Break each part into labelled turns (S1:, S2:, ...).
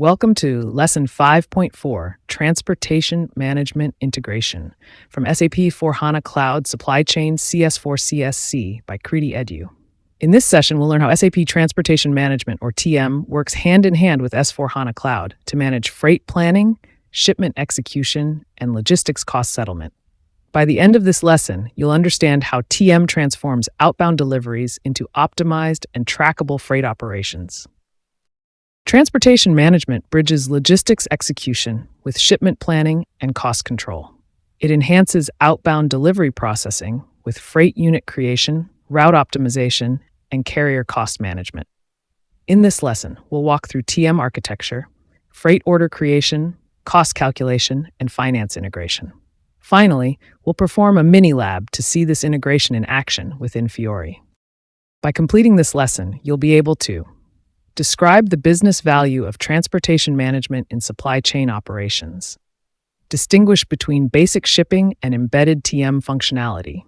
S1: Welcome to Lesson 5.4, Transportation Management Integration from SAP S/4HANA Cloud Supply Chain CS4CSC by KRTI Edu. In this session, we'll learn how SAP Transportation Management, or TM, works hand-in-hand with S/4HANA Cloud to manage freight planning, shipment execution, and logistics cost settlement. By the end of this lesson, you'll understand how TM transforms outbound deliveries into optimized and trackable freight operations. Transportation management bridges logistics execution with shipment planning and cost control. It enhances outbound delivery processing with freight unit creation, route optimization, and carrier cost management. In this lesson, we'll walk through TM architecture, freight order creation, cost calculation, and finance integration. Finally, we'll perform a mini-lab to see this integration in action within Fiori. By completing this lesson, you'll be able to describe the business value of transportation management in supply chain operations. Distinguish between basic shipping and embedded TM functionality.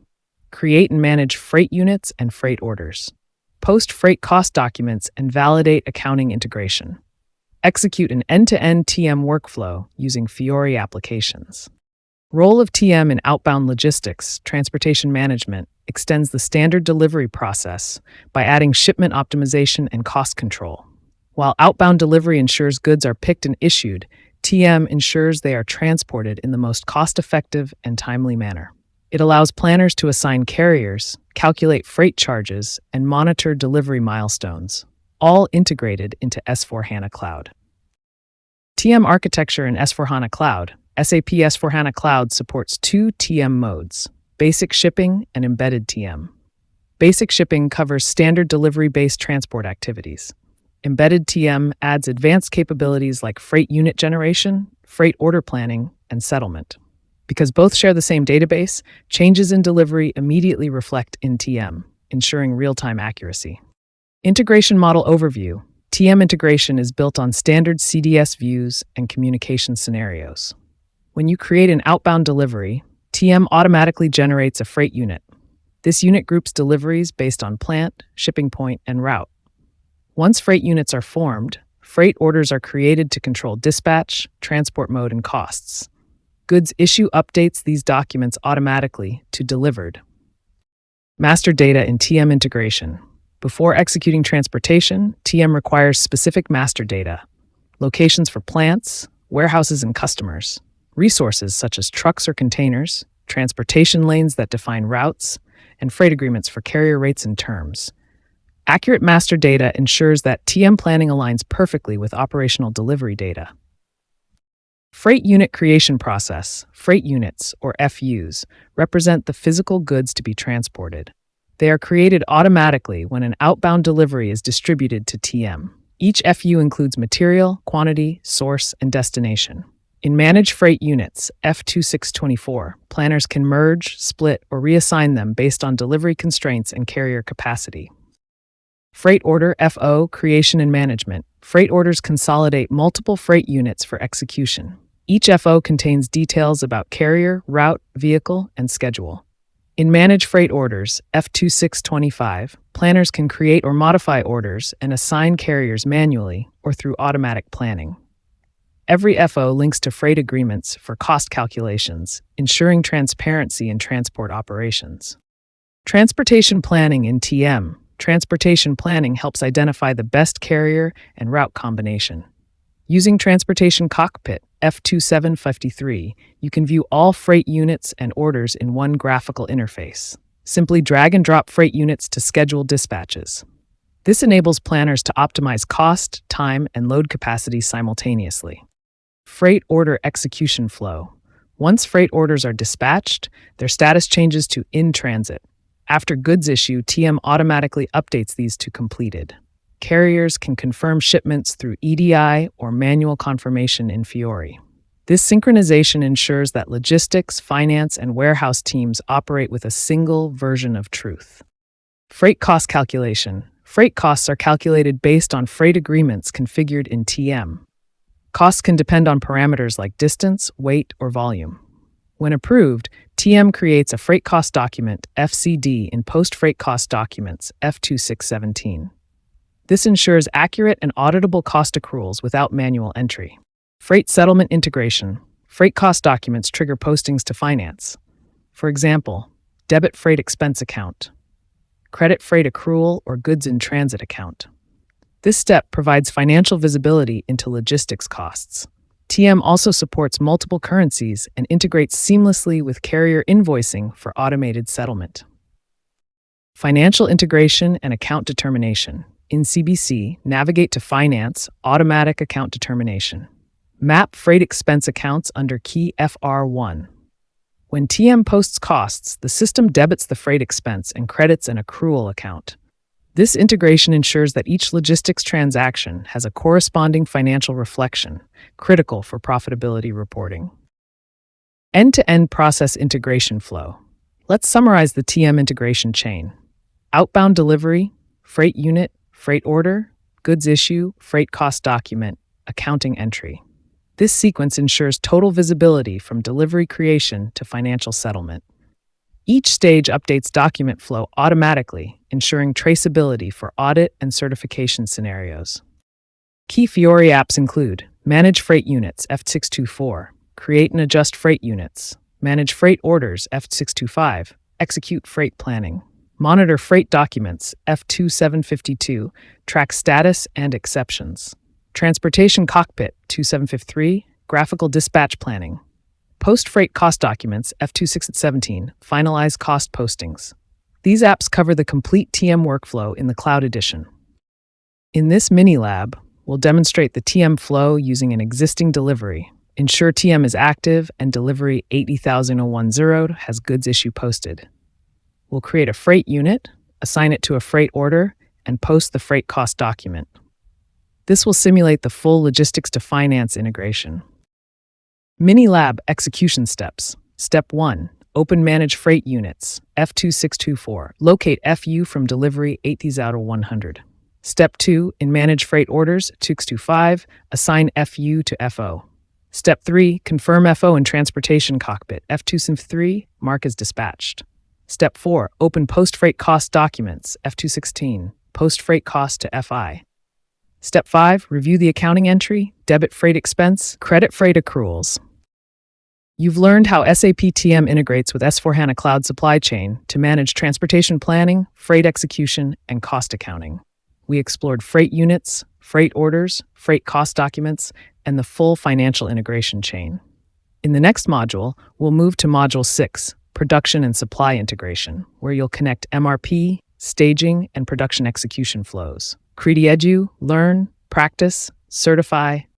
S1: Create and manage freight units and freight orders. Post freight cost documents and validate accounting integration. Execute an end-to-end TM workflow using Fiori applications. Role of TM in outbound logistics, transportation management, extends the standard delivery process by adding shipment optimization and cost control. While outbound delivery ensures goods are picked and issued, TM ensures they are transported in the most cost-effective and timely manner. It allows planners to assign carriers, calculate freight charges, and monitor delivery milestones, all integrated into S/4HANA Cloud. TM architecture in S/4HANA Cloud. SAP S/4HANA Cloud supports two TM modes: basic shipping and embedded TM. Basic shipping covers standard delivery-based transport activities. Embedded TM adds advanced capabilities like freight unit generation, freight order planning, and settlement. Because both share the same database, changes in delivery immediately reflect in TM, ensuring real-time accuracy. Integration model overview. TM integration is built on standard CDS views and communication scenarios. When you create an outbound delivery, TM automatically generates a freight unit. This unit groups deliveries based on plant, shipping point, and route. Once freight units are formed, freight orders are created to control dispatch, transport mode, and costs. Goods issue updates these documents automatically to delivered. Master data in TM integration. Before executing transportation, TM requires specific master data: locations for plants, warehouses, and customers, resources such as trucks or containers, transportation lanes that define routes, and freight agreements for carrier rates and terms. Accurate master data ensures that TM planning aligns perfectly with operational delivery data. Freight unit creation process. Freight units, or FUs, represent the physical goods to be transported. They are created automatically when an outbound delivery is distributed to TM. Each FU includes material, quantity, source, and destination. In Manage Freight Units, F2624, planners can merge, split, or reassign them based on delivery constraints and carrier capacity. Freight Order, FO, Creation and Management. Freight orders consolidate multiple freight units for execution. Each FO contains details about carrier, route, vehicle, and schedule. In Manage Freight Orders, F2625, planners can create or modify orders and assign carriers manually or through automatic planning. Every FO links to freight agreements for cost calculations, ensuring transparency in transport operations. Transportation planning in TM. Transportation planning helps identify the best carrier and route combination. Using Transportation Cockpit, F2753, you can view all freight units and orders in one graphical interface. Simply drag and drop freight units to schedule dispatches. This enables planners to optimize cost, time, and load capacity simultaneously. Freight order execution flow. Once freight orders are dispatched, their status changes to in transit. After goods issue, TM automatically updates these to completed. Carriers can confirm shipments through EDI or manual confirmation in Fiori. This synchronization ensures that logistics, finance, and warehouse teams operate with a single version of truth. Freight cost calculation. Freight costs are calculated based on freight agreements configured in TM. Costs can depend on parameters like distance, weight, or volume. When approved, TM creates a freight cost document, FCD, in post-freight cost documents, F2617. This ensures accurate and auditable cost accruals without manual entry. Freight settlement integration. Freight cost documents trigger postings to finance. For example, debit freight expense account, credit freight accrual, or goods in transit account. This step provides financial visibility into logistics costs. TM also supports multiple currencies and integrates seamlessly with carrier invoicing for automated settlement. Financial integration and account determination. In CBC, navigate to Finance, Automatic Account Determination. Map freight expense accounts under Key FR1. When TM posts costs, the system debits the freight expense and credits an accrual account. This integration ensures that each logistics transaction has a corresponding financial reflection, critical for profitability reporting. End-to-end process integration flow. Let's summarize the TM integration chain. Outbound delivery, freight unit, freight order, goods issue, freight cost document, accounting entry. This sequence ensures total visibility from delivery creation to financial settlement. Each stage updates document flow automatically, ensuring traceability for audit and certification scenarios. Key Fiori apps include Manage Freight Units F624, Create and Adjust Freight Units, Manage Freight Orders F625, Execute Freight Planning, Monitor Freight Documents F2752, Track Status and Exceptions, Transportation Cockpit 2753, Graphical Dispatch Planning, Post Freight Cost Documents F2617, Finalize Cost Postings. These apps cover the complete TM workflow in the Cloud Edition. In this mini-lab, we'll demonstrate the TM flow using an existing delivery, ensure TM is active, and delivery 80010 has goods issue posted. We'll create a freight unit, assign it to a freight order, and post the freight cost document. This will simulate the full logistics to finance integration. Mini-lab execution steps. Step 1. Open Manage Freight Units, F2624. Locate FU from delivery 800. Step 2. In Manage Freight Orders, 2625, assign FU to FO. Step 3. Confirm FO in Transportation Cockpit, F253, mark as dispatched. Step 4. Open Post Freight Cost Documents, F216, Post Freight Cost to FI. Step 5. Review the accounting entry, debit freight expense, credit freight accruals. You've learned how SAP TM integrates with S/4HANA Cloud Supply Chain to manage transportation planning, freight execution, and cost accounting. We explored freight units, freight orders, freight cost documents, and the full financial integration chain. In the next module, we'll move to Module 6, Production and Supply Integration, where you'll connect MRP, staging, and production execution flows. KRTI Edu, learn, practice, certify,